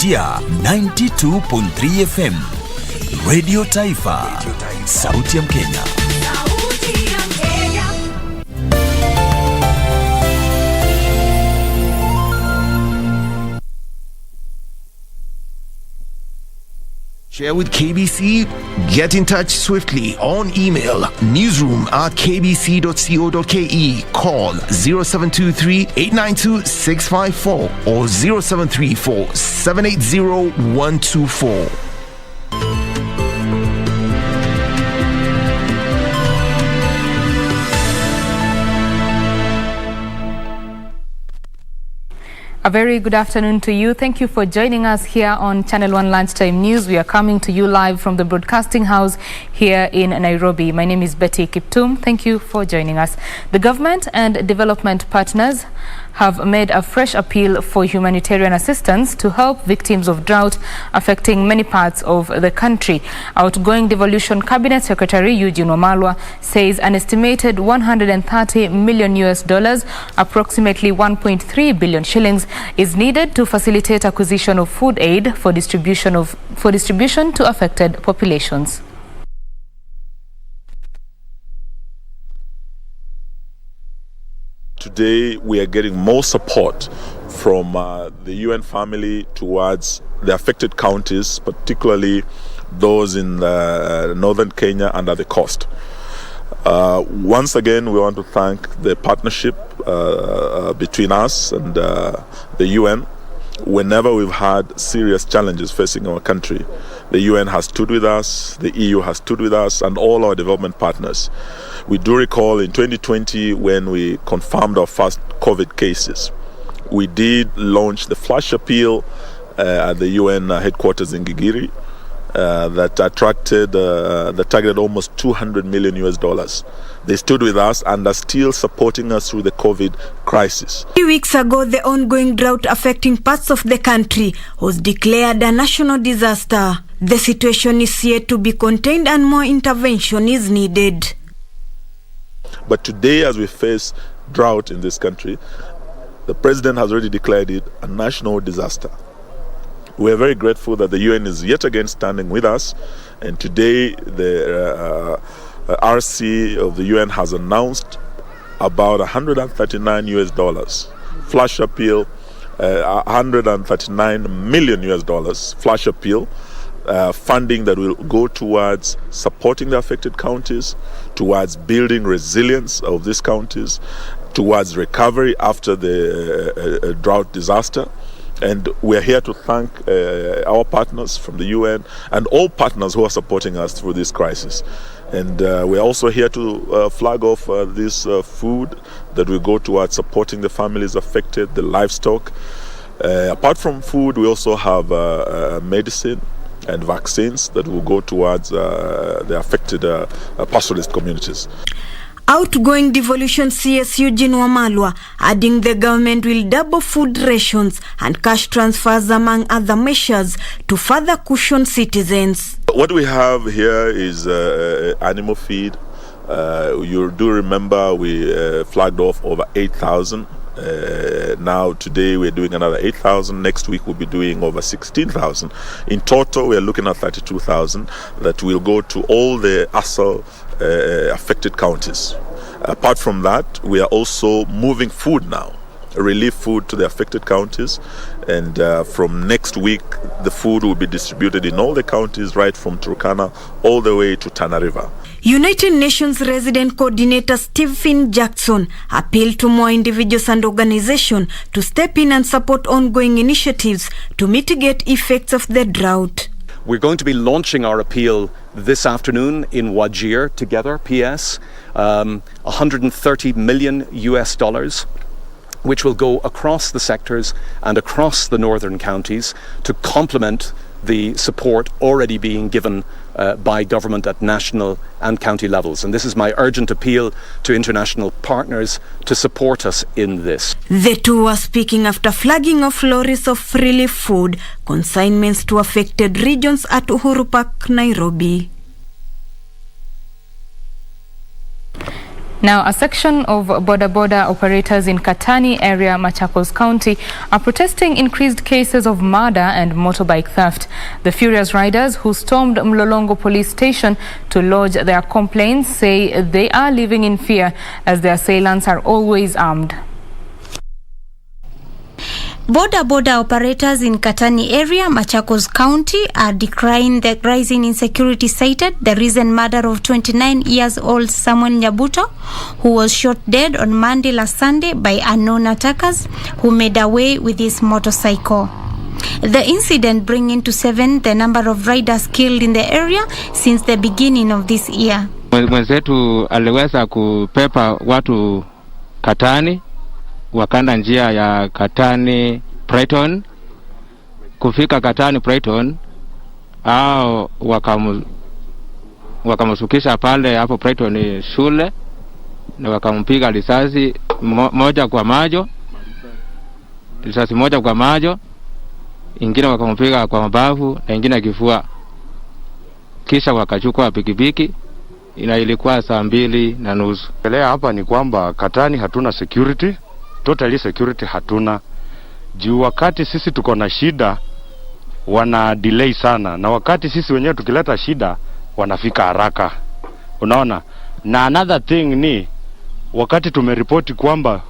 Tia 92.3 FM Radio Taifa, sauti ya Mkenya. Share with KBC? Get in touch swiftly on email newsroom@kbc.co.ke, call 0723-892-654 or 0734-780-124. A very good afternoon to you. Thank you for joining us here on Channel 1 Lunchtime News. We are coming to you live from the broadcasting house here in Nairobi. My name is Betty Kiptum. Thank you for joining us. The government and development partners have made a fresh appeal for humanitarian assistance to help victims of drought affecting many parts of the country. Outgoing Devolution Cabinet Secretary Eugene Wamalwa says an estimated $130 million, approximately 1.3 billion shillings, is needed to facilitate acquisition of food aid for distribution to affected populations. Today we are getting more support from the UN family towards the affected counties, particularly those in northern Kenya under the coast. Once again, we want to thank the partnership between us and the UN. Whenever we've had serious challenges facing our country, the UN has stood with us, the EU has stood with us, and all our development partners. We do recall in 2020 when we confirmed our first COVID cases, we did launch the flash appeal at the UN headquarters in Gigiri that targeted almost $200 million. They stood with us and are still supporting us through the COVID crisis. 3 weeks ago, the ongoing drought affecting parts of the country was declared a national disaster. The situation is yet to be contained and more intervention is needed. But today, as we face drought in this country, the president has already declared it a national disaster. We are very grateful that the UN is yet again standing with us, and today the RC of the UN has announced about $139 flash appeal, $139 million flash appeal, funding that will go towards supporting the affected counties, towards building resilience of these counties, towards recovery after the drought disaster. And we're here to thank our partners from the UN and all partners who are supporting us through this crisis. And we're also here to flag off this food that will go towards supporting the families affected, the livestock. Apart from food, we also have medicine and vaccines that will go towards the affected pastoralist communities. Outgoing Devolution CS Eugene Wamalwa adding the government will double food rations and cash transfers among other measures to further cushion citizens. What we have here is animal feed. You do remember we flagged off over 8,000. Now today we're doing another 8,000. Next week we'll be doing over 16,000. In total we're looking at 32,000 that will go to all the ASAL affected counties. Apart from that, we are also moving food now, relief food to the affected counties, and from next week the food will be distributed in all the counties, right from Turkana all the way to Tana River. United Nations Resident Coordinator Stephen Jackson appealed to more individuals and organizations to step in and support ongoing initiatives to mitigate effects of the drought. We're going to be launching our appeal this afternoon in Wajir together, PS, $130 million, which will go across the sectors and across the northern counties to complement the support already being given by government at national and county levels. And this is my urgent appeal to international partners to support us in this. The two are speaking after flagging off lorries of relief food consignments to affected regions at Uhuru Park, Nairobi. Now, a section of boda operators in Katani area, Machakos County, are protesting increased cases of murder and motorbike theft. The furious riders who stormed Mlolongo police station to lodge their complaints say they are living in fear as their assailants are always armed. Boda operators in Katani area, Machakos County, are decrying the rising insecurity cited the recent murder of 29-year-old Samuel Nyabuto, who was shot dead on Monday last Sunday by unknown attackers who made away with his motorcycle. The incident bringing to 7 the number of riders killed in the area since the beginning of this year. Mwenzetu aliweza kupepa watu Katani, wakanda njia ya Katani Brighton. Kufika Katani Brighton, hao wakamsukisha pale hapo Brighton shule na wakampiga risasi moja kwa majo, ingine wakampiga kwa mabavu na ingine kifua, kisha wakachukua pikipiki. Ilikuwa saa 2:30. Leo hapa ni kwamba Katani hatuna security, totally security hatuna. Juu wakati sisi tuko na shida wana delay sana, na wakati sisi wenyewe tukileta shida wanafika haraka. Unaona? Na another thing ni wakati tumeripoti kwamba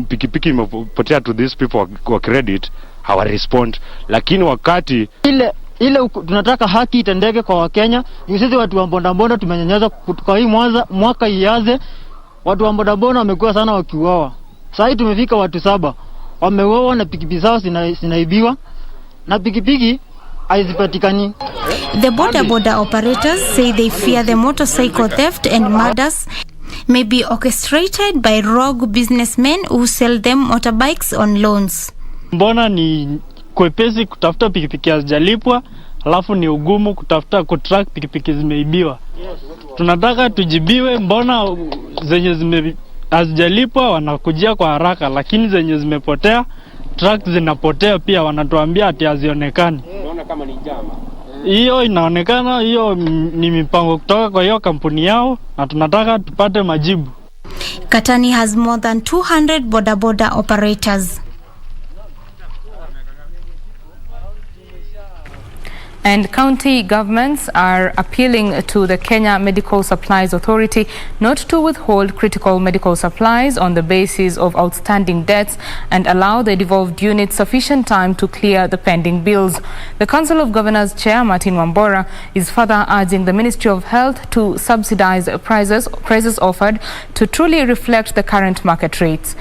pikipiki imepotea to these people kwa credit, hawa respond. Lakini wakati ile tunataka haki itendeke kwa Wakenya. Sisi watu wa bodaboda tumenyanyazwa kwa hii mwaka iaze. Watu wa bodaboda wamekuwa sana wakiuawa. Sasa tumefika watu 7 wameuawa na pikipiki zao zinaibiwa na pikipiki haizipatikani. The boda operators say they fear the motorcycle theft and murders may be orchestrated by rogue businessmen who sell them motorbikes on loans. Mbona ni kwepesi kutafuta pikipiki hazijalipwa, alafu ni ugumu kutafuta kutrack pikipiki zimeibiwa. Tunataka tujibiwe, mbona zenye hazijalipwa wanakujia kwa haraka, lakini zenye zimepotea, truck zinapotea pia wanatuambia ati hazionekani. Unaona kama ni njama. Hiyo inaonekana hiyo ni mipango kutoka kwa hiyo kampuni yao, na tunataka tupate majibu. Katani has more than 200 boda operators. And county governments are appealing to the Kenya Medical Supplies Authority not to withhold critical medical supplies on the basis of outstanding debts and allow the devolved units sufficient time to clear the pending bills. The Council of Governors Chair Martin Wambora is further urging the Ministry of Health to subsidize prices offered to truly reflect the current market rates.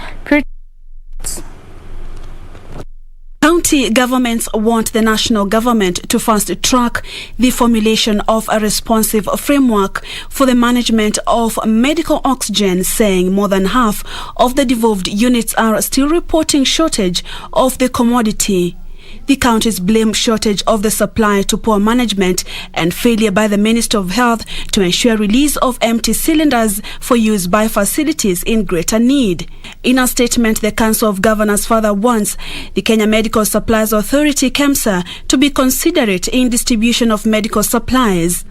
County governments want the national government to fast-track the formulation of a responsive framework for the management of medical oxygen, saying more than half of the devolved units are still reporting shortage of the commodity. The counties blame shortage of the supply to poor management and failure by the Minister of Health to ensure release of empty cylinders for use by facilities in greater need. In a statement, the Council of Governors further wants the Kenya Medical Supplies Authority, KEMSA, to be considerate in distribution of medical supplies.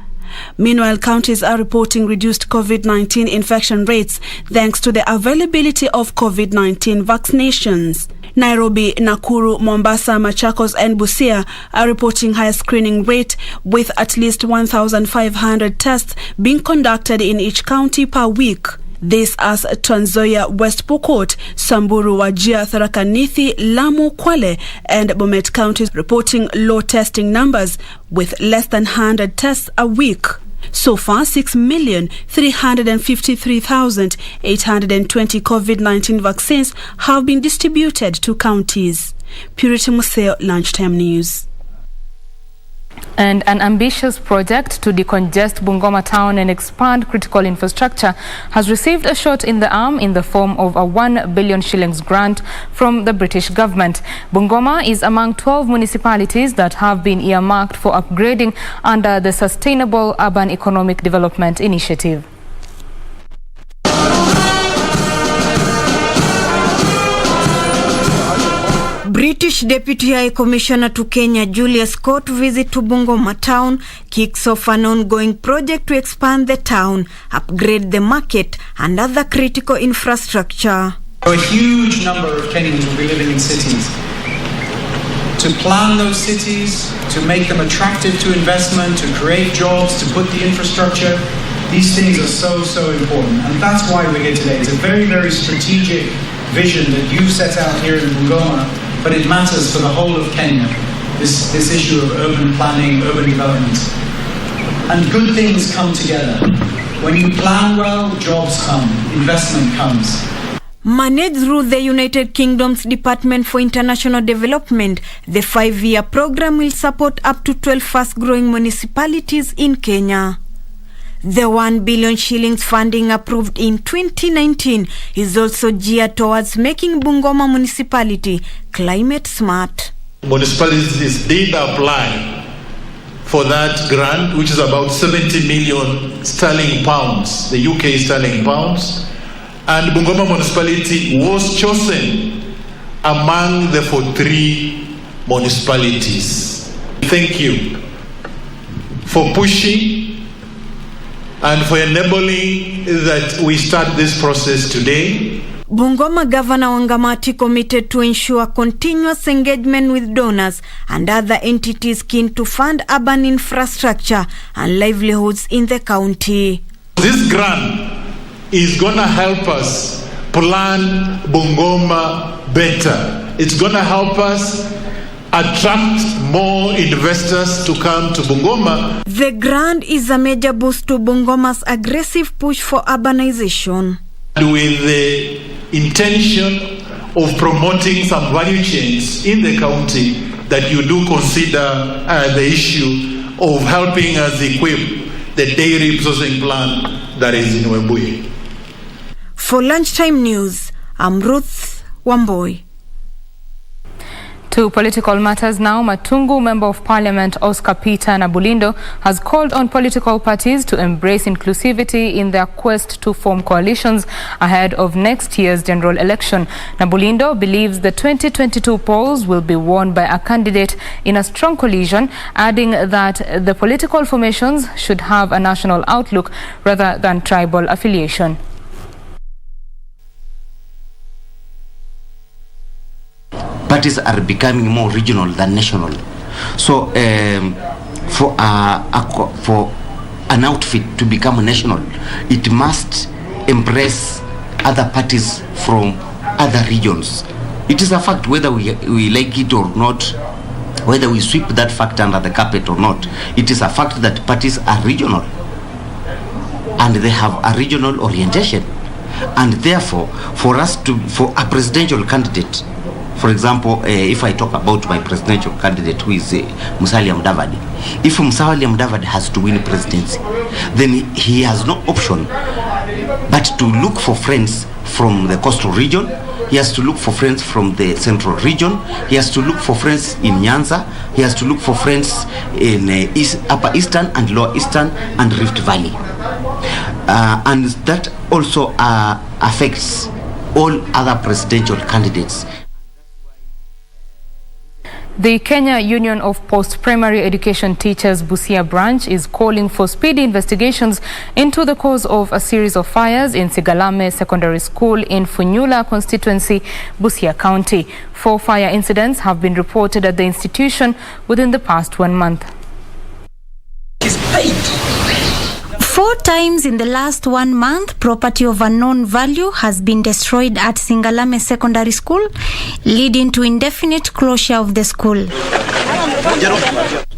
Meanwhile, counties are reporting reduced COVID-19 infection rates thanks to the availability of COVID-19 vaccinations. Nairobi, Nakuru, Mombasa, Machakos and Busia are reporting higher screening rate with at least 1,500 tests being conducted in each county per week. This as Trans Nzoia, West Pokot, Samburu, Wajir, Tharaka Nithi, Lamu, Kwale and Bomet counties reporting low testing numbers with less than 100 tests a week. So far, 6,353,820 COVID-19 vaccines have been distributed to counties. Purity Museo, Lunchtime News. And an ambitious project to decongest Bungoma town and expand critical infrastructure has received a shot in the arm in the form of a 1 billion shillings grant from the British government. Bungoma is among 12 municipalities that have been earmarked for upgrading under the Sustainable Urban Economic Development Initiative. British Deputy High Commissioner to Kenya Julius Scott visit to Bungoma town kicks off an ongoing project to expand the town, upgrade the market and other critical infrastructure. A huge number of Kenyans will be living in cities. To plan those cities, to make them attractive to investment, to create jobs, to put the infrastructure, these things are so important. And that's why we're here today. It's a very, very strategic vision that you've set out here in Bungoma, but it matters for the whole of Kenya, this issue of urban planning, urban development. And good things come together. When you plan well, jobs come, investment comes. Managed through the United Kingdom's Department for International Development, the 5-year program will support up to 12 fast-growing municipalities in Kenya. The 1 billion shillings funding approved in 2019 is also geared towards making Bungoma municipality climate smart. Municipalities did apply for that grant, which is about 70 million sterling pounds, the UK sterling pounds. And Bungoma municipality was chosen among the 43 municipalities. Thank you for pushing and for enabling that we start this process today. Bungoma Governor Wangamati committed to ensure continuous engagement with donors and other entities keen to fund urban infrastructure and livelihoods in the county. This grant is going to help us plan Bungoma better. It's going to help us attract more investors to come to Bungoma. The grant is a major boost to Bungoma's aggressive push for urbanization. With the intention of promoting some value chains in the county, that you do consider the issue of helping us equip the dairy processing plant that is in Embu. For Lunchtime News, I'm Ruth Wamboi. To political matters now, Matungu Member of Parliament Oscar Peter Nabulindo has called on political parties to embrace inclusivity in their quest to form coalitions ahead of next year's general election. Nabulindo believes the 2022 polls will be won by a candidate in a strong coalition, adding that the political formations should have a national outlook rather than tribal affiliation. Parties are becoming more regional than national. So for an outfit to become national, it must embrace other parties from other regions. It is a fact, whether we like it or not, whether we sweep that fact under the carpet or not, it is a fact that parties are regional and they have a regional orientation. And therefore, for a presidential candidate, for example, if I talk about my presidential candidate, who is Musalia Mudavadi, if Musalia Mudavadi has to win presidency, then he has no option but to look for friends from the coastal region. He has to look for friends from the central region. He has to look for friends in Nyanza. He has to look for friends in Upper Eastern and Lower Eastern and Rift Valley. And that also affects all other presidential candidates. The Kenya Union of Post-Primary Education Teachers Busia branch is calling for speedy investigations into the cause of a series of fires in SIGALAME Secondary School in Funyula constituency, Busia County. 4 fire incidents have been reported at the institution within the past 1 month. 4 times in the last 1 month, property of unknown value has been destroyed at SIGALAME Secondary School, leading to indefinite closure of the school.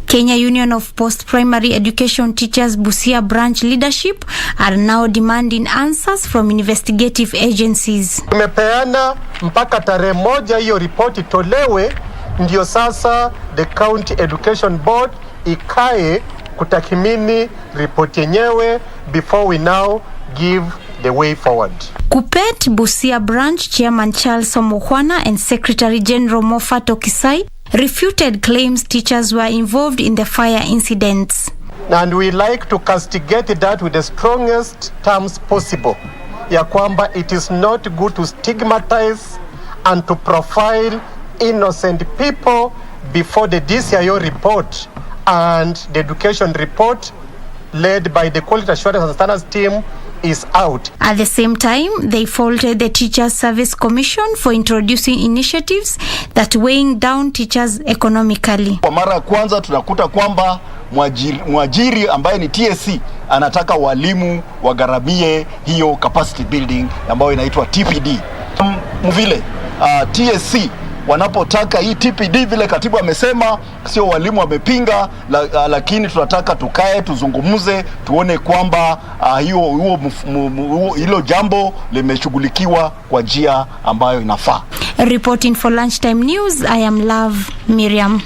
Kenya Union of Post-Primary Education Teachers Busia branch leadership are now demanding answers from investigative agencies. Tumepeana mpaka tarehe 1 hiyo ripoti tolewe, ndio sasa the County Education Board ikae kutakimini ripoti yenyewe before we now give the way forward. KUPPET Busia branch chairman Charles Omukhwana and Secretary General Moffat Okisai refuted claims teachers were involved in the fire incidents. And we like to castigate that with the strongest terms possible. Ya kwamba it is not good to stigmatize and to profile innocent people before the DCIO report and the education report led by the Quality Assurance and Standards team is out. At the same time, they faulted the Teachers Service Commission for introducing initiatives that weighing down teachers economically. Kwa mara ya kwanza tunakuta kwamba mwajiri ambaye ni TSC anataka walimu wagharamie hiyo capacity building ambayo inaitwa TPD. Mvile TSC wanapotaka hii TPD vile katibu amesema, sio walimu wamepinga, lakini tunataka tukae tuzungumuze tuone kwamba hilo jambo limeshughulikiwa kwa njia ambayo inafaa. Reporting for Lunchtime News, I am Love Miriam.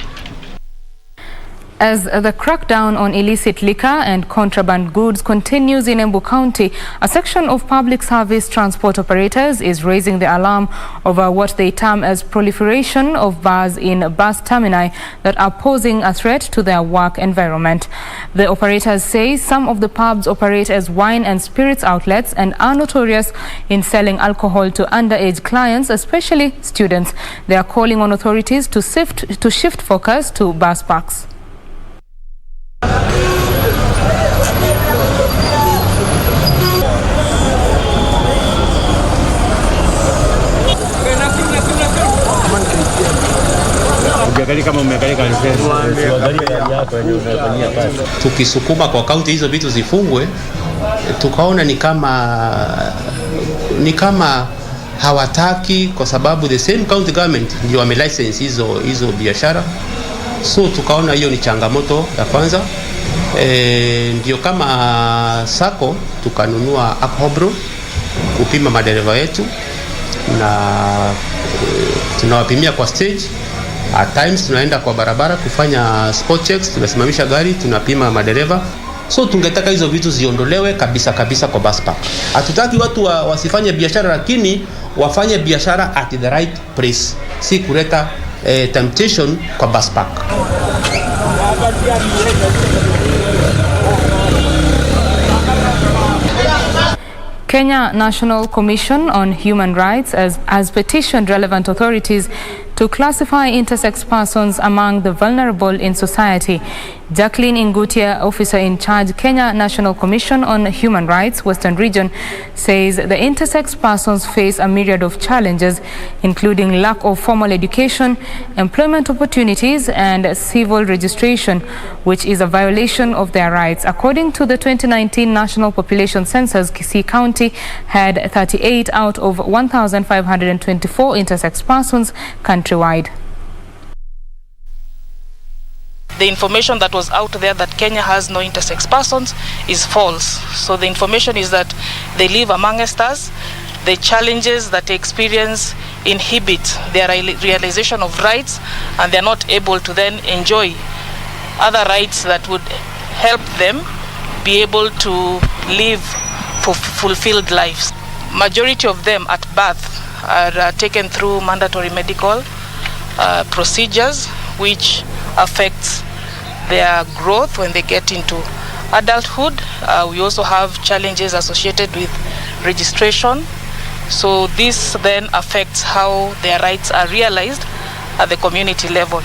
As the crackdown on illicit liquor and contraband goods continues in Embu County, a section of public service transport operators is raising the alarm over what they term as proliferation of bars in bus termini that are posing a threat to their work environment. The operators say some of the pubs operate as wine and spirits outlets and are notorious in selling alcohol to underage clients, especially students. They are calling on authorities to shift focus to bus parks. Tukisukuma kwa kaunti hizo vitu zifungwe, tukaona ni kama hawataki, kwa sababu the same county government ndio wamelicense hizo biashara. So tukaona hiyo ni changamoto ya kwanza. Ndio kama sako tukanunua alcohol kupima madereva yetu, na tunawapimia kwa stage. At times tunaenda kwa barabara kufanya spot checks, tunasimamisha gari, tunapima madereva. So tungetaka hizo vitu ziondolewe kabisa kwa bus park. Hatutaki watu wasifanye biashara, lakini wafanye biashara at the right price, si kuleta temptation kwa bus park. Kenya National Commission on Human Rights has petitioned relevant authorities to classify intersex persons among the vulnerable in society. Jacqueline Ingutia, officer in charge, Kenya National Commission on Human Rights, Western Region, says the intersex persons face a myriad of challenges, including lack of formal education, employment opportunities, and civil registration, which is a violation of their rights. According to the 2019 National Population Census, Kisii County had 38 out of 1,524 intersex persons countrywide. The information that was out there that Kenya has no intersex persons is false. So the information is that they live amongst us. The challenges that they experience inhibit their realization of rights, and they're not able to then enjoy other rights that would help them be able to live fulfilled lives. Majority of them at birth are taken through mandatory medical procedures, which affects their growth when they get into adulthood. We also have challenges associated with registration. So this then affects how their rights are realized at the community level.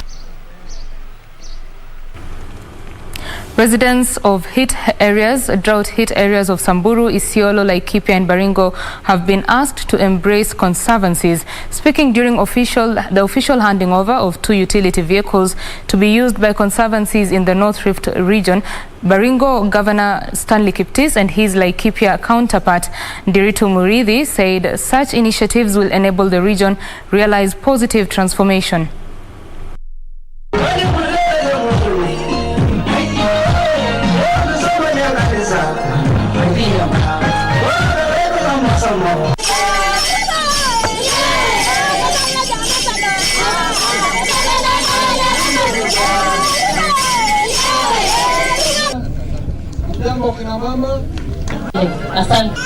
Residents of drought-hit areas of Samburu, Isiolo, Laikipia and Baringo have been asked to embrace conservancies. Speaking during the official handing over of 2 utility vehicles to be used by conservancies in the North Rift region, Baringo Governor Stanley Kiptis and his Laikipia counterpart Ndiritu Muridhi said such initiatives will enable the region realize positive transformation.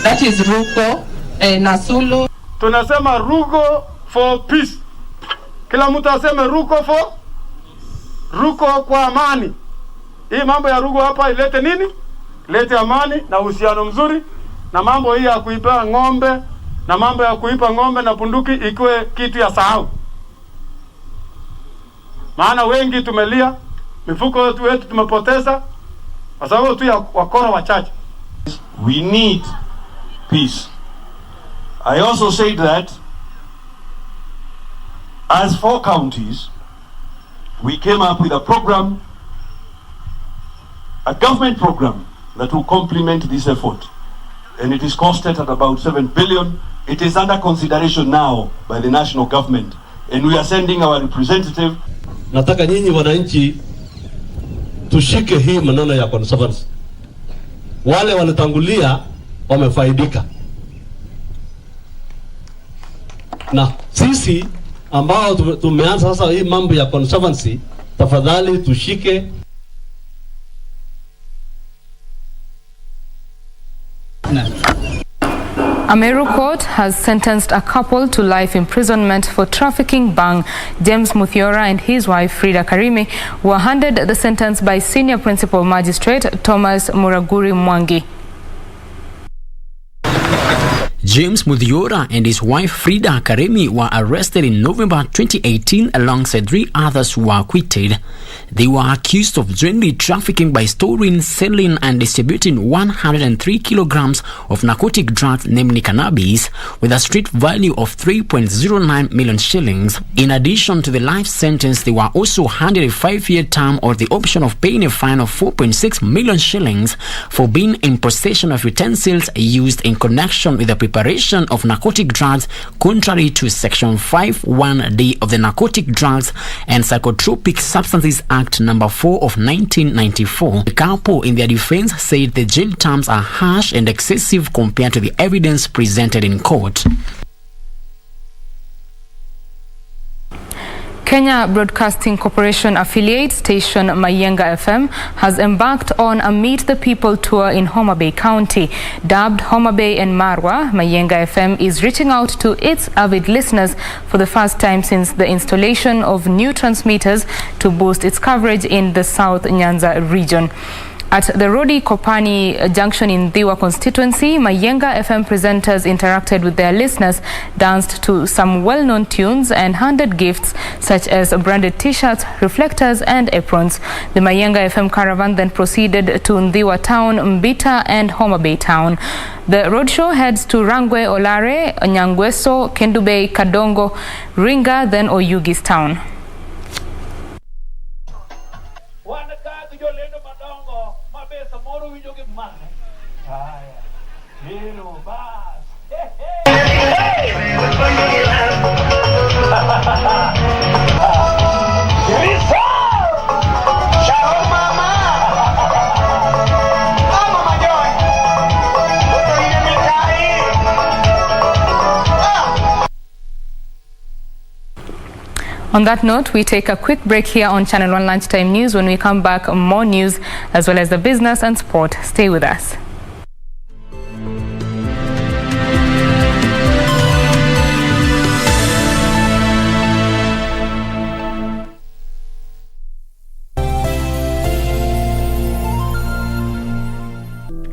That is Ruko Nasulu. Tunasema Ruko for peace. Kila mtu aseme Ruko kwa amani. Hii mambo ya Ruko hapa ilete nini? Ilete amani na uhusiano mzuri, na mambo hii ya kuipa ng'ombe na mambo ya kuipa ng'ombe na bunduki ikiwe kitu ya sahau. Maana wengi tumelia, mifuko wetu tumepoteza kwa sababu tu ya wakora wachache. We need peace. I also said that as 4 counties, we came up with a program, a government program that will complement this effort. And it is costed at about 7 billion. It is under consideration now by the national government. And we are sending our representative. Nataka nyinyi wananchi tushike hii maneno ya conservancy. Wale wanatangulia wamefaidika. Na sisi ambao tumeanza sasa hii mambo ya conservancy, tafadhali tushike. A Meru court has sentenced a couple to life imprisonment for trafficking bang. James Muthiora and his wife Frida Karimi were handed the sentence by Senior Principal Magistrate Thomas Muraguri Mwangi. James Muthiora and his wife Frida Karimi were arrested in November 2018 alongside 3 others who were acquitted. They were accused of jointly trafficking by storing, selling and distributing 103 kilograms of narcotic drugs, namely cannabis, with a street value of 3.09 million shillings. In addition to the life sentence, they were also handed a 5-year term or the option of paying a fine of 4.6 million shillings for being in possession of utensils used in connection with the preparation of narcotic drugs contrary to Section 5(1)(d) of the Narcotic Drugs and Psychotropic Substances Act No. 4 of 1994. The couple in their defense said the jail terms are harsh and excessive compared to the evidence presented in court. Kenya Broadcasting Corporation affiliate station Mayenga FM has embarked on a Meet the People tour in Homa Bay County. Dubbed Homa Bay and Marwa, Mayenga FM is reaching out to its avid listeners for the first time since the installation of new transmitters to boost its coverage in the South Nyanza region. At the Rodi Kopani Junction in Dhiwa constituency, Mayenga FM presenters interacted with their listeners, danced to some well-known tunes and handed gifts such as branded t-shirts, reflectors and aprons. The Mayenga FM caravan then proceeded to Dhiwa town, Mbita and Homa Bay town. The roadshow heads to Rangwe, Olare, Nyangweso, Kendube, Kadongo, Ringa, then Oyugis town. On that note, we take a quick break here on Channel 1 Lunchtime News. When we come back, more news as well as the business and sport. Stay with us.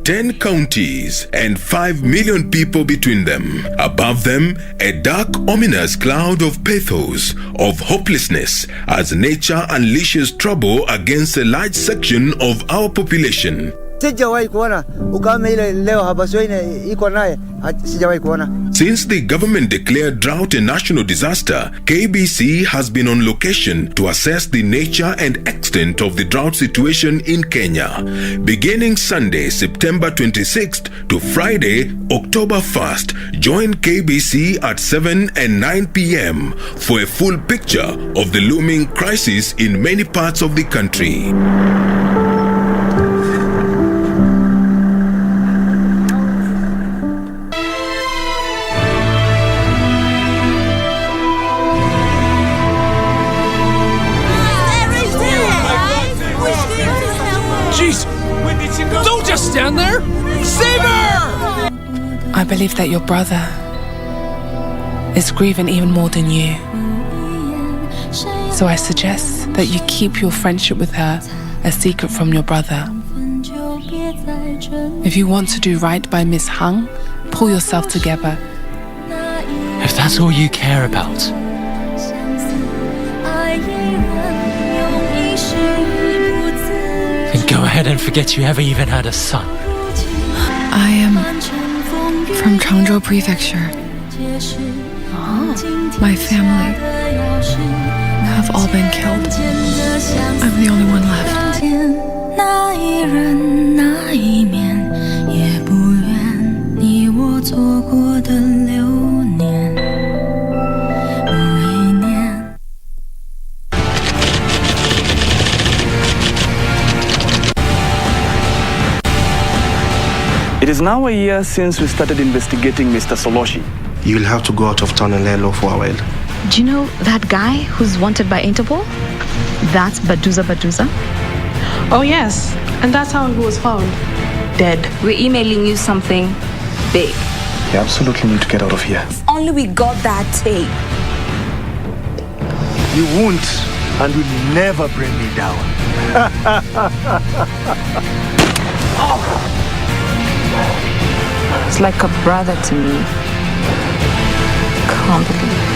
Ten counties and 5 million people between them. Above them, a dark, ominous cloud of pathos, of hopelessness, as nature unleashes trouble against a large section of our population. Sijawahi kuona ukame ile leo hapa Soine iko naye, sijawahi kuona. Since the government declared drought a national disaster, KBC has been on location to assess the nature and extent of the drought situation in Kenya. Beginning Sunday, September 26th to Friday, October 1st, join KBC at 7 and 9 p.m. for a full picture of the looming crisis in many parts of the country. Stand there! Save her! I believe that your brother is grieving even more than you. So I suggest that you keep your friendship with her a secret from your brother. If you want to do right by Miss Hung, pull yourself together. If that's all you care about, Go ahead and forget you ever even had a son. I am from Changzhou Prefecture. My family have all been killed. I'm the only one left. It is now a year since we started investigating Mr. Soloshi. You'll have to go out of town and lay low for a while. Do you know that guy who's wanted by Interpol? That's Baduza. Oh yes, and that's how he was found. Dead. We're emailing you something big. You absolutely need to get out of here. If only we got that tape. You won't and will never bring me down. It's like a brother to me. Can't believe.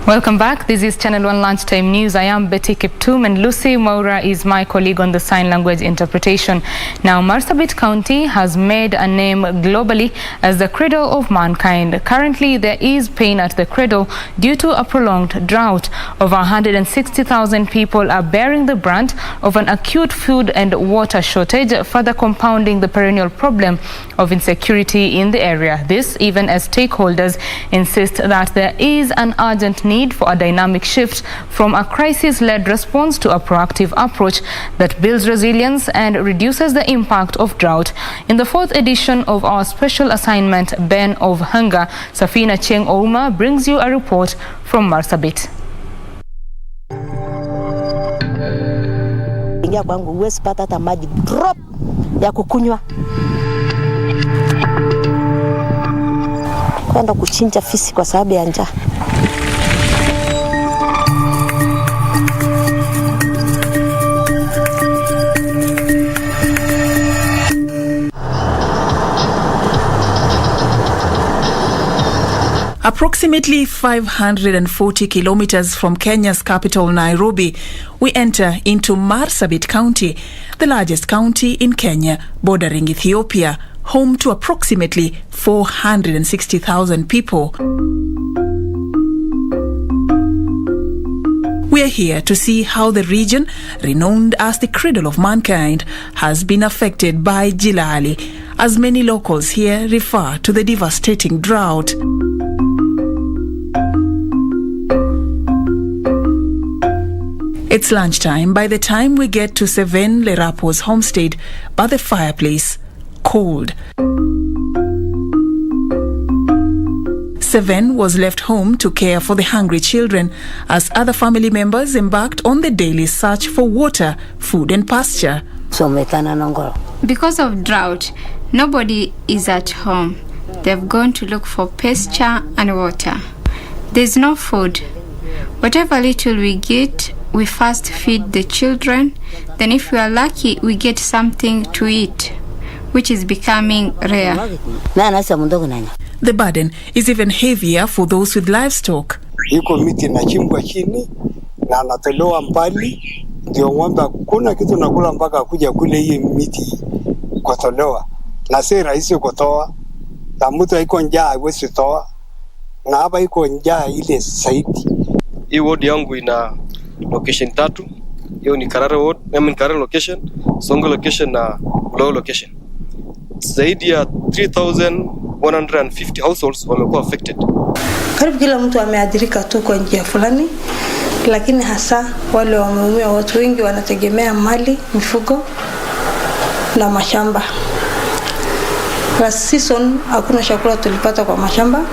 Welcome back. This is Channel 1 Lunchtime News. I am Betty Kiptum and Lucy Maura is my colleague on the sign language interpretation. Now, Marsabit County has made a name globally as the cradle of mankind. Currently, there is pain at the cradle due to a prolonged drought. Over 160,000 people are bearing the brunt of an acute food and water shortage, further compounding the perennial problem of insecurity in the area. This even as stakeholders insist that there is an urgent need for a dynamic shift from a crisis-led response to a proactive approach that builds resilience and reduces the impact of drought. In the fourth edition of our special assignment, Ben of Hunger, Safina Cheng Ouma brings you a report from Marsabit. Ingia kwangu uwezi pata hata maji drop ya kukunywa. Kwenda kuchinja fisi kwa sababu ya njaa. Approximately 540 kilometers from Kenya's capital, Nairobi, we enter into Marsabit County, the largest county in Kenya, bordering Ethiopia, home to approximately 460,000 people. We are here to see how the region, renowned as the cradle of mankind, has been affected by Jilali, as many locals here refer to the devastating drought. It's lunchtime by the time we get to Seven Lerapo's homestead by the fireplace, cold. Seven was left home to care for the hungry children as other family members embarked on the daily search for water, food and pasture. Because of drought, nobody is at home. They've gone to look for pasture and water. There's no food. Whatever little we get, we first feed the children. Then if we are lucky, we get something to eat, which is becoming rare. The burden is even heavier for those with livestock. Iko miti inachimbwa chini na anatolewa mbali, ndio ng'ombe kuna kitu nakula mpaka kuja kule hii miti kutolewa. Na si rahisi kutoa. Na mtu iko njaa hawezi toa. Na hapa iko njaa ile zaidi. Hii ward yangu ina location 3. Hiyo ni Karare ward, Karare location, Songo location na Ulo location. Zaidi ya 3,150 households wamekuwa affected. Karibu kila mtu ameathirika tu kwa njia fulani, lakini hasa wale wameumia, watu wengi wanategemea mali, mifugo na mashamba. Last season hakuna chakula tulipata kwa mashamba.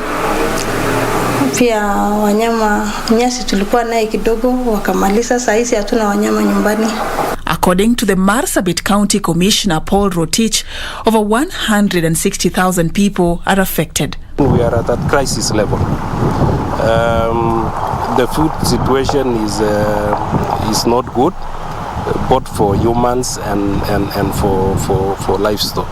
Pia wanyama nyasi tulikuwa naye kidogo wakamaliza, sasa hizi hatuna wanyama nyumbani. According According to the Marsabit County Commissioner Paul Rotich, over 160,000 people are affected. We are at that crisis level. The food situation is not good, both for humans and for livestock.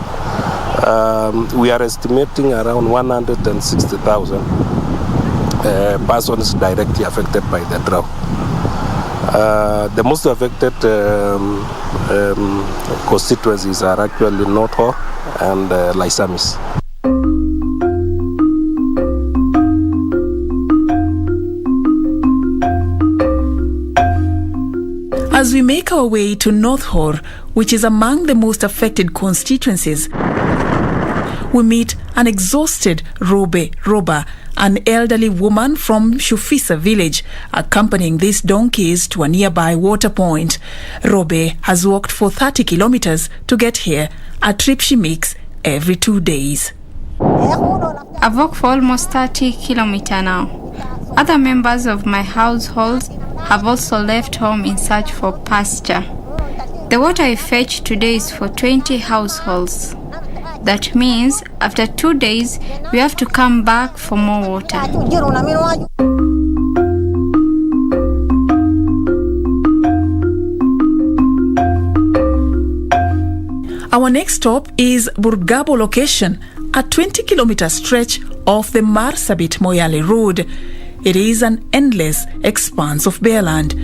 We are estimating around 160,000 persons directly affected by the drought. The most affected constituencies are actually North Horr and Lysamis. As we make our way to North Horr, which is among the most affected constituencies, we meet an exhausted Roba, an elderly woman from Shufisa village, accompanying these donkeys to a nearby water point. Robe has walked for 30 kilometers to get here, a trip she makes every 2 days. I've walked for almost 30 kilometers now. Other members of my household have also left home in search for pasture. The water I fetched today is for 20 households. That means after 2 days, we have to come back for more water. Our next stop is Burgabo location, a 20-kilometer stretch off the Marsabit Moyale Road. It is an endless expanse of bare land.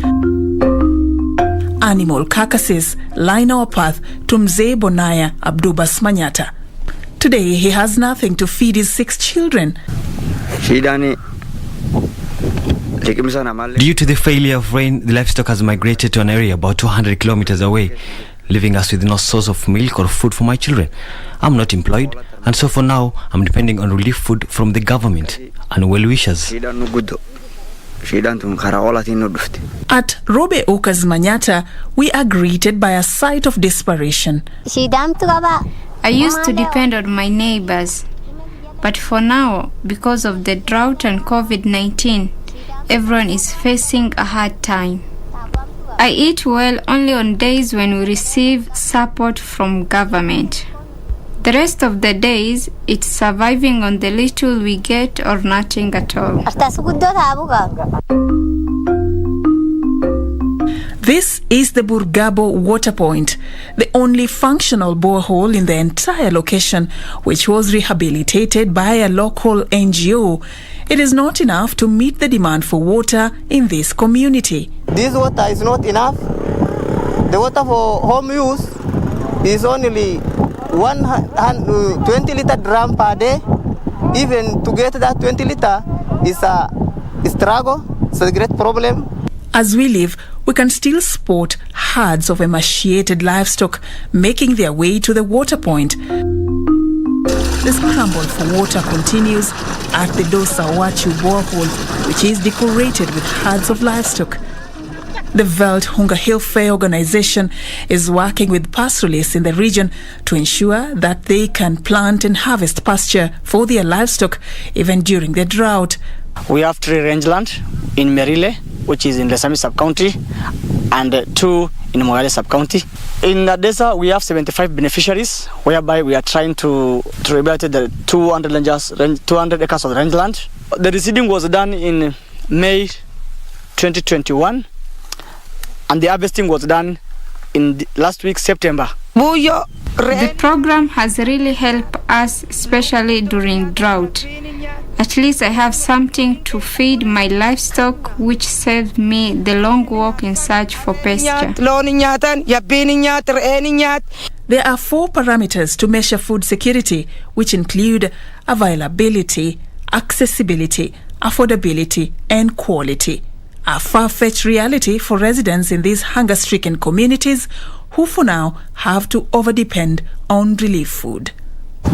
Animal carcasses line our path to Mzee Bonaya Abdubas Manyata. Today he has nothing to feed his 6 children. Due to the failure of rain, the livestock has migrated to an area about 200 kilometers away, leaving us with no source of milk or food for my children. I'm not employed, and so for now, I'm depending on relief food from the government and well-wishers. At Robe Okas Manyata, we are greeted by a sight of desperation. I used to depend on my neighbors, but for now, because of the drought and COVID-19, everyone is facing a hard time. I eat well only on days when we receive support from government. The rest of the days, it's surviving on the little we get or nothing at all. This is the Burgabo water point, the only functional borehole in the entire location, which was rehabilitated by a local NGO. It is not enough to meet the demand for water in this community. This water is not enough. The water for home use is only 120 liter drum per day. Even to get that 20 liter is a struggle. It's a great problem. As we leave, we can still spot herds of emaciated livestock making their way to the water point. The scramble for water continues at the Dosawachu borehole, which is decorated with herds of livestock. The Veld Hunger Welfare Organization is working with pastoralists in the region to ensure that they can plant and harvest pasture for their livestock even during the drought. We have 3 rangeland in Merile, which is in the Sami sub-county, and 2 in Moyale sub-county. In Adesa, we have 75 beneficiaries, whereby we are trying to rehabilitate the 200 acres of rangeland. The reseeding was done in May 2021, and the harvesting was done in last week, September. The program has really helped us, especially during drought. At least I have something to feed my livestock, which saved me the long walk in search for pasture. There are 4 parameters to measure food security, which include availability, accessibility, affordability, and quality. A far-fetched reality for residents in these hunger-stricken communities who for now have to overdepend on relief food.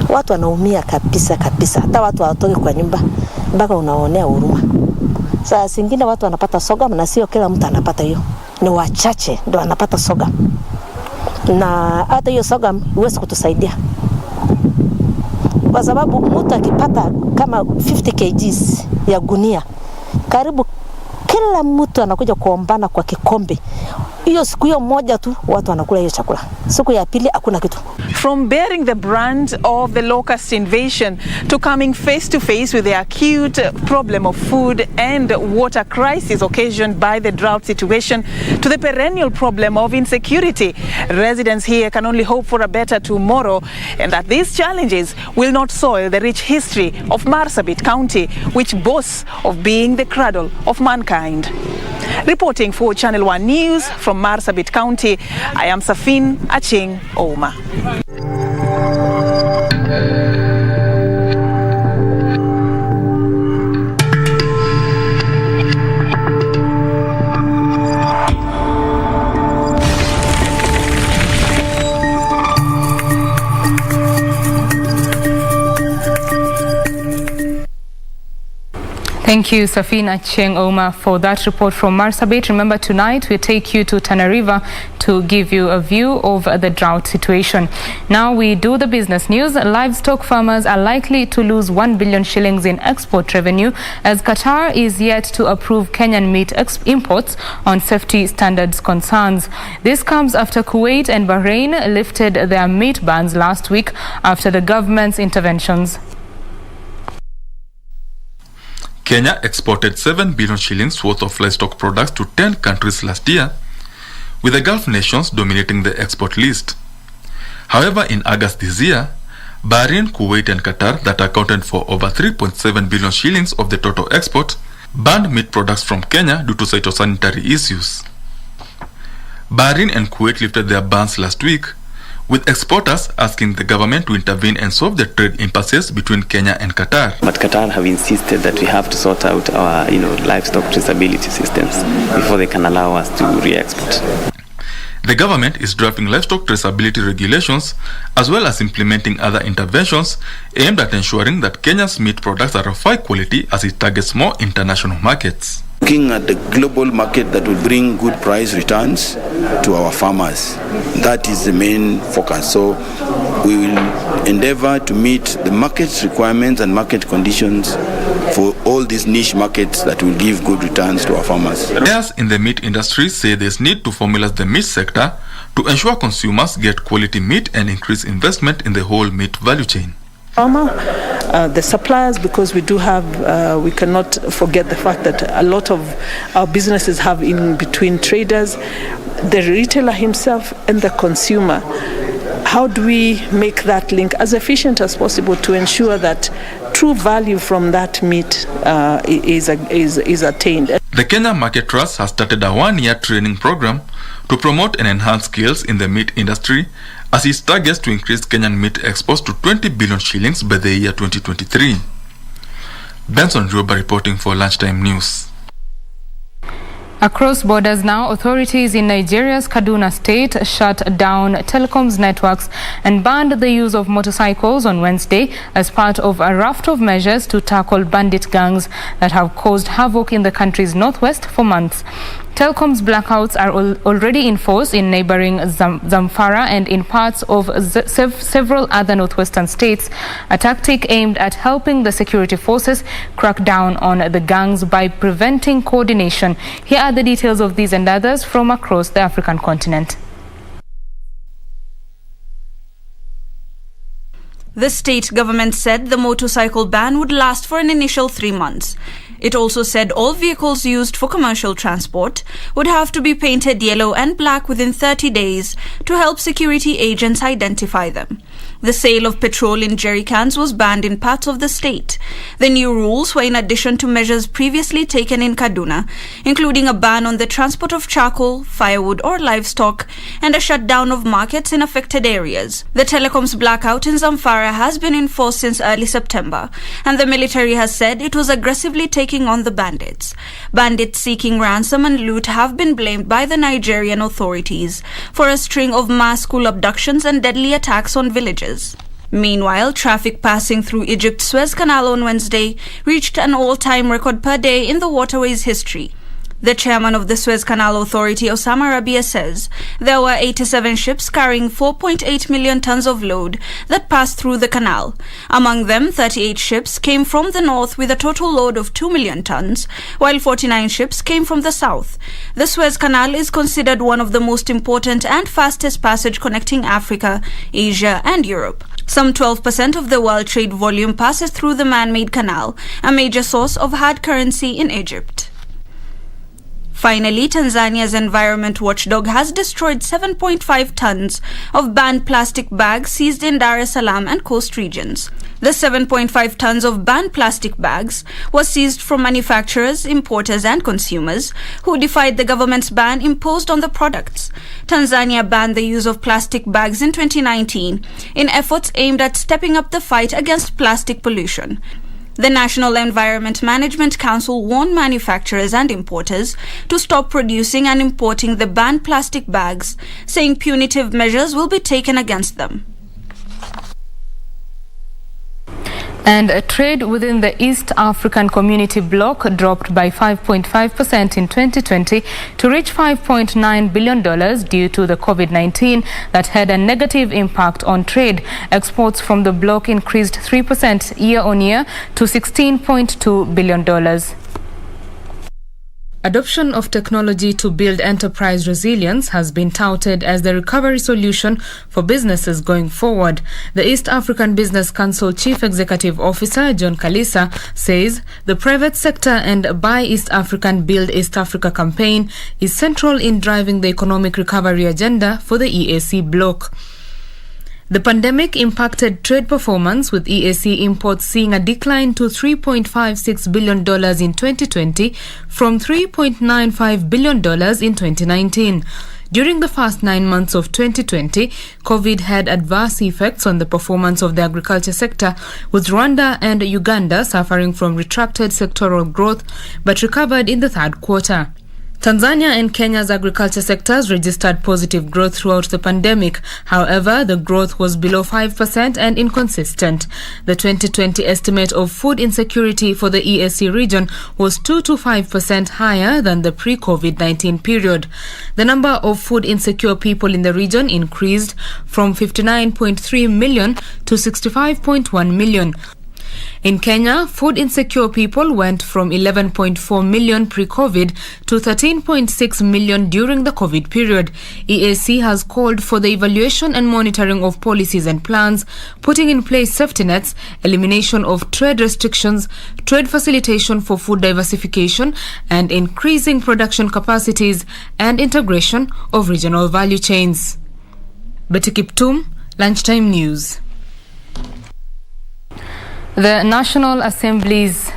Watu wanaumia kabisa. Hata watu hawatoki kwa nyumba mpaka unaonea huruma. Saa zingine watu wanapata sorghum na sio kila mtu anapata hiyo. Ni wachache ndio wanapata sorghum. Na hata hiyo sorghum huwezi kutusaidia. Kwa sababu mtu akipata kama 50 kgs ya gunia, karibu kila mtu anakuja kuombana kwa kikombe. Hiyo siku hiyo moja tu watu wanakula hiyo chakula. Siku ya pili hakuna kitu. From bearing the brunt of the locust invasion to coming face to face with the acute problem of food and water crisis occasioned by the drought situation to the perennial problem of insecurity, residents here can only hope for a better tomorrow, and that these challenges will not soil the rich history of Marsabit County, which boasts of being the cradle of mankind. Reporting for Channel 1 News from Marsabit County, I am Safin Aching Oma. Thank you, Safina Cheng Oma, for that report from Marsabit. Remember, tonight we take you to Tana River to give you a view of the drought situation. Now we do the business news. Livestock farmers are likely to lose 1 billion shillings in export revenue as Qatar is yet to approve Kenyan meat imports on safety standards concerns. This comes after Kuwait and Bahrain lifted their meat bans last week after the government's interventions. Kenya exported 7 billion shillings worth of livestock products to 10 countries last year, with the Gulf nations dominating the export list. However, in August this year, Bahrain, Kuwait and Qatar, that accounted for over 3.7 billion shillings of the total export, banned meat products from Kenya due to phytosanitary issues. Bahrain and Kuwait lifted their bans last week, with exporters asking the government to intervene and solve the trade impasses between Kenya and Qatar. But Qatar have insisted that we have to sort out our, livestock traceability systems before they can allow us to re-export. The government is drafting livestock traceability regulations as well as implementing other interventions aimed at ensuring that Kenya's meat products are of high quality as it targets more international markets. Looking at the global market that will bring good price returns to our farmers. That is the main focus. So we will endeavor to meet the market's requirements and market conditions for all these niche markets that will give good returns to our farmers. Players in the meat industry say there's need to formalize the meat sector to ensure consumers get quality meat and increase investment in the whole meat value chain. The suppliers, because we do have, we cannot forget the fact that a lot of our businesses have in between traders, the retailer himself and the consumer. How do we make that link as efficient as possible to ensure that true value from that meat is attained? The Kenya Market Trust has started a 1-year training program to promote and enhance skills in the meat industry as it targets to increase Kenyan meat exports to 20 billion shillings by the year 2023. Benson Rioba reporting for Lunchtime News. Across borders now, authorities in Nigeria's Kaduna State shut down telecoms networks and banned the use of motorcycles on Wednesday as part of a raft of measures to tackle bandit gangs that have caused havoc in the country's northwest for months. Telecom's blackouts are already in force in neighboring Zamfara and in parts of several other northwestern states, a tactic aimed at helping the security forces crack down on the gangs by preventing coordination. Here are the details of these and others from across the African continent. The state government said the motorcycle ban would last for an initial 3 months. It also said all vehicles used for commercial transport would have to be painted yellow and black within 30 days to help security agents identify them. The sale of petrol in jerry cans was banned in parts of the state. The new rules were in addition to measures previously taken in Kaduna, including a ban on the transport of charcoal, firewood or livestock, and a shutdown of markets in affected areas. The telecoms blackout in Zamfara has been in force since early September, and the military has said it was aggressively taking on the bandits. Bandits seeking ransom and loot have been blamed by the Nigerian authorities for a string of mass school abductions and deadly attacks on villages. Meanwhile, traffic passing through Egypt's Suez Canal on Wednesday reached an all-time record per day in the waterway's history. The chairman of the Suez Canal Authority, Osama Rabia, says there were 87 ships carrying 4.8 million tons of load that passed through the canal. Among them, 38 ships came from the north with a total load of 2 million tons, while 49 ships came from the south. The Suez Canal is considered one of the most important and fastest passage connecting Africa, Asia and Europe. Some 12% of the world trade volume passes through the man-made canal, a major source of hard currency in Egypt. Finally, Tanzania's environment watchdog has destroyed 7.5 tons of banned plastic bags seized in Dar es Salaam and coast regions. The 7.5 tons of banned plastic bags was seized from manufacturers, importers and consumers who defied the government's ban imposed on the products. Tanzania banned the use of plastic bags in 2019 in efforts aimed at stepping up the fight against plastic pollution. The National Environment Management Council warned manufacturers and importers to stop producing and importing the banned plastic bags, saying punitive measures will be taken against them. And trade within the East African Community Bloc dropped by 5.5% in 2020 to reach $5.9 billion due to the COVID-19 that had a negative impact on trade. Exports from the bloc increased 3% year-on-year to $16.2 billion. Adoption of technology to build enterprise resilience has been touted as the recovery solution for businesses going forward. The East African Business Council Chief Executive Officer John Kalisa says the private sector and Buy East African Build East Africa campaign is central in driving the economic recovery agenda for the EAC bloc. The pandemic impacted trade performance, with EAC imports seeing a decline to $3.56 billion in 2020 from $3.95 billion in 2019. During the first 9 months of 2020, COVID had adverse effects on the performance of the agriculture sector, with Rwanda and Uganda suffering from retracted sectoral growth but recovered in the third quarter. Tanzania and Kenya's agriculture sectors registered positive growth throughout the pandemic. However, the growth was below 5% and inconsistent. The 2020 estimate of food insecurity for the EAC region was 2 to 5% higher than the pre-COVID-19 period. The number of food insecure people in the region increased from 59.3 million to 65.1 million. In Kenya, food insecure people went from 11.4 million pre-COVID to 13.6 million during the COVID period. EAC has called for the evaluation and monitoring of policies and plans, putting in place safety nets, elimination of trade restrictions, trade facilitation for food diversification, and increasing production capacities and integration of regional value chains. Betty Kiptum, Lunchtime News. The National Assembly's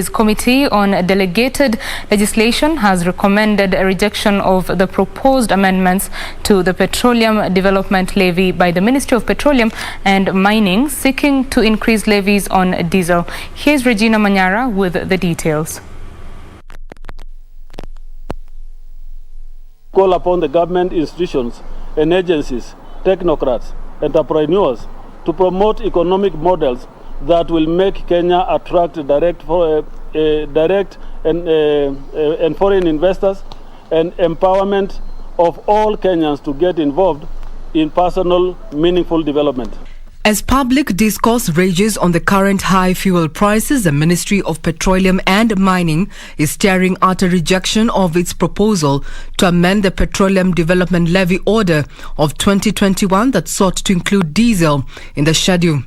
Committee on Delegated Legislation has recommended a rejection of the proposed amendments to the Petroleum Development Levy by the Ministry of Petroleum and Mining, seeking to increase levies on diesel. Here's Regina Manyara with the details. Call upon the government institutions and agencies, technocrats, entrepreneurs to promote economic models that will make Kenya attract direct and foreign investors, and empowerment of all Kenyans to get involved in personal, meaningful development. As public discourse rages on the current high fuel prices, the Ministry of Petroleum and Mining is staring at a rejection of its proposal to amend the Petroleum Development Levy Order of 2021 that sought to include diesel in the schedule.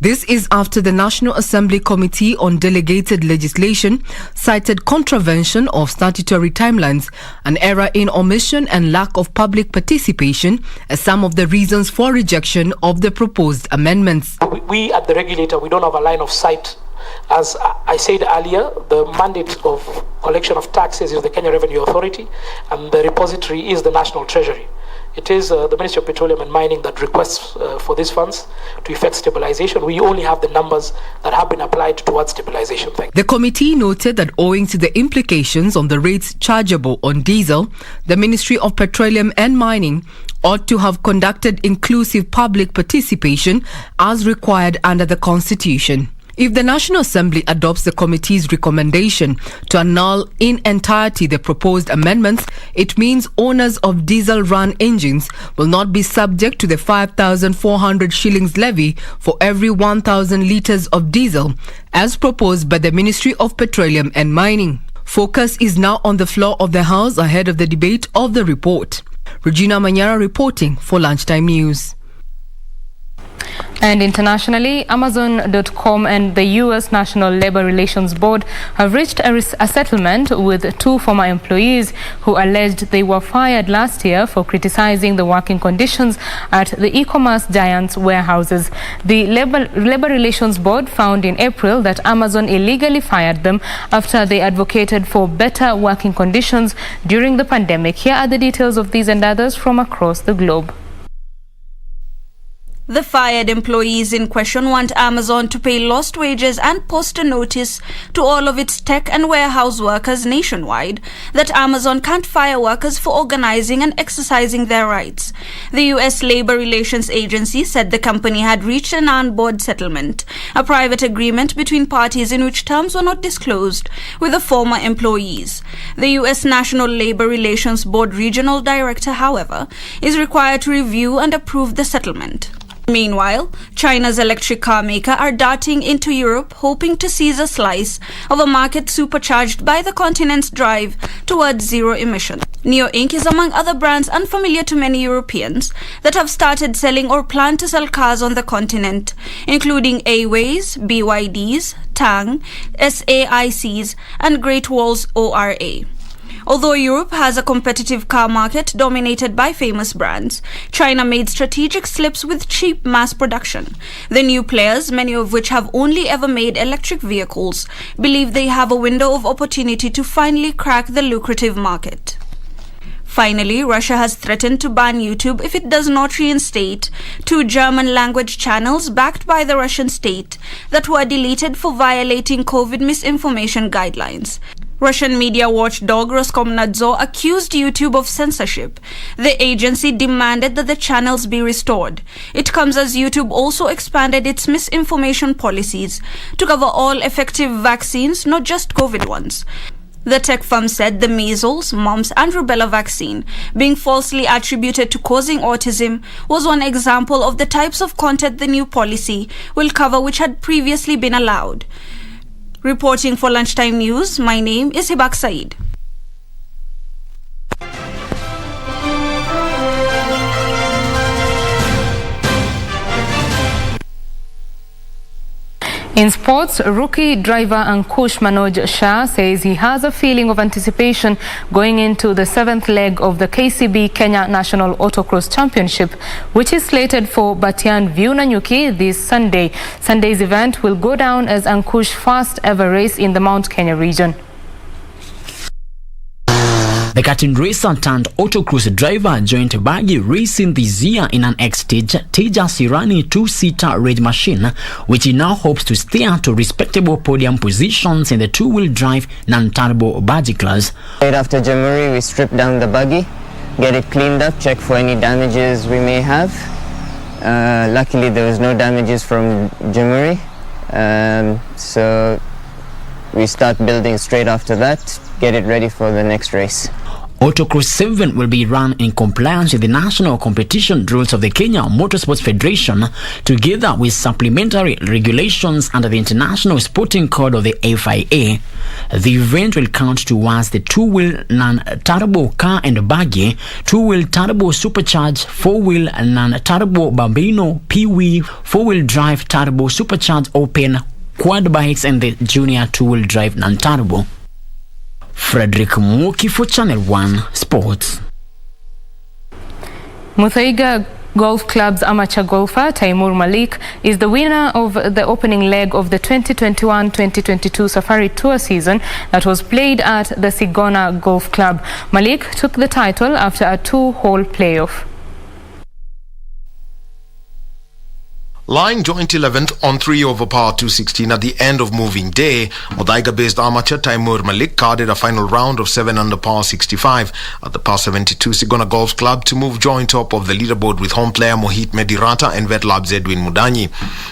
This is after the National Assembly Committee on Delegated Legislation cited contravention of statutory timelines, an error in omission and lack of public participation as some of the reasons for rejection of the proposed amendments. We at the regulator, we don't have a line of sight. As I said earlier, the mandate of collection of taxes is the Kenya Revenue Authority, and the repository is the National Treasury. It is the Ministry of Petroleum and Mining that requests for these funds to effect stabilization. We only have the numbers that have been applied towards stabilization. The committee noted that owing to the implications on the rates chargeable on diesel, the Ministry of Petroleum and Mining ought to have conducted inclusive public participation as required under the Constitution. If the National Assembly adopts the committee's recommendation to annul in entirety the proposed amendments, it means owners of diesel-run engines will not be subject to the 5,400 shillings levy for every 1,000 litres of diesel, as proposed by the Ministry of Petroleum and Mining. Focus is now on the floor of the House ahead of the debate of the report. Regina Manyara reporting for Lunchtime News. And internationally, Amazon.com and the U.S. National Labor Relations Board have reached a settlement with two former employees who alleged they were fired last year for criticizing the working conditions at the e-commerce giant's warehouses. The Labor Relations Board found in April that Amazon illegally fired them after they advocated for better working conditions during the pandemic. Here are the details of these and others from across the globe. The fired employees in question want Amazon to pay lost wages and post a notice to all of its tech and warehouse workers nationwide that Amazon can't fire workers for organizing and exercising their rights. The U.S. Labor Relations Agency said the company had reached an on-board settlement, a private agreement between parties in which terms were not disclosed, with the former employees. The U.S. National Labor Relations Board Regional Director, however, is required to review and approve the settlement. Meanwhile, China's electric car maker are darting into Europe, hoping to seize a slice of a market supercharged by the continent's drive towards zero emission. Neo Inc. is among other brands unfamiliar to many Europeans that have started selling or plan to sell cars on the continent, including Aways, BYDs, Tang, SAICs, and Great Wall's ORA. Although Europe has a competitive car market dominated by famous brands, China made strategic slips with cheap mass production. The new players, many of which have only ever made electric vehicles, believe they have a window of opportunity to finally crack the lucrative market. Finally, Russia has threatened to ban YouTube if it does not reinstate two German-language channels backed by the Russian state that were deleted for violating COVID misinformation guidelines. Russian media watchdog Roskomnadzor accused YouTube of censorship. The agency demanded that the channels be restored. It comes as YouTube also expanded its misinformation policies to cover all effective vaccines, not just COVID ones. The tech firm said the measles, mumps and rubella vaccine, being falsely attributed to causing autism, was one example of the types of content the new policy will cover which had previously been allowed. Reporting for Lunchtime News, my name is Hibak Saeed. In sports, rookie driver Ankush Manoj Shah says he has a feeling of anticipation going into the 7th leg of the KCB Kenya National Autocross Championship, which is slated for Batian View Nanyuki this Sunday. Sunday's event will go down as Ankush's first ever race in the Mount Kenya region. The karting racer turned autocross driver joined Bagi racing this year in an Tejas Irani 2-seater race machine, which he now hopes to steer to respectable podium positions in the two-wheel drive non-turbo Bagi class. Right after January, we strip down the buggy, get it cleaned up, check for any damages we may have. Luckily, there was no damages from January, so we start building straight after that, get it ready for the next race. Autocross 7 will be run in compliance with the national competition rules of the Kenya Motorsports Federation, together with supplementary regulations under the International Sporting Code of the FIA. The event will count towards the two-wheel non-turbo car and buggy, two-wheel turbo supercharged, four-wheel non-turbo Bambino, Pee-wee, four-wheel drive turbo supercharged open, quad bikes and the junior two-wheel drive non-turbo. Frederick Muki for Channel 1 Sports. Muthaiga Golf Club's amateur golfer Taimur Malik is the winner of the opening leg of the 2021-2022 Safari Tour season that was played at the Sigona Golf Club. Malik took the title after a two-hole playoff. Lying joint 11th on 3 over par 216 at the end of moving day, Muthaiga-based amateur Taimur Malik carded a final round of 7 under par 65 at the par 72 Sigona Golf Club to move joint top of the leaderboard with home player Mohit Medirata and vet labs Edwin Mudanyi.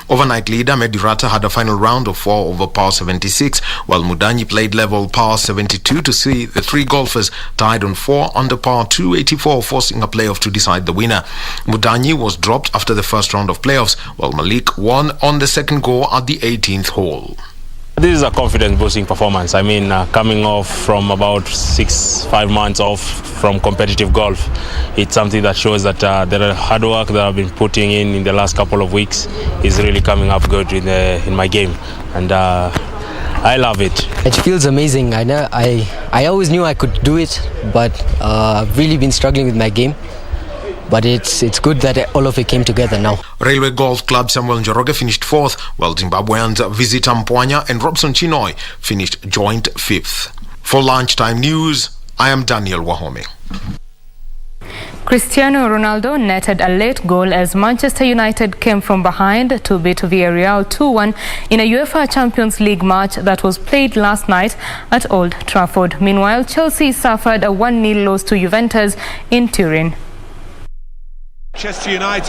Overnight leader Medirata had a final round of 4 over par 76, while Mudanyi played level par 72 to see the three golfers tied on 4 under par 284, forcing a playoff to decide the winner. Mudanyi was dropped after the first round of playoffs, while Malik won on the second go at the 18th hole. This is a confidence-boosting performance. I mean, coming off from about 5 months off from competitive golf, it's something that shows that the hard work that I've been putting in the last couple of weeks is really coming up good in my game, and I love it. It feels amazing. I always knew I could do it, but I've really been struggling with my game. But it's good that all of it came together now. Railway Golf Club Samuel Njoroge finished 4th, while Zimbabweans Visitor Mpwanya and Robson Chinoy finished joint 5th. For Lunchtime News, I am Daniel Wahome. Cristiano Ronaldo netted a late goal as Manchester United came from behind to beat Villarreal 2-1 in a UEFA Champions League match that was played last night at Old Trafford. Meanwhile, Chelsea suffered a 1-0 loss to Juventus in Turin. Manchester United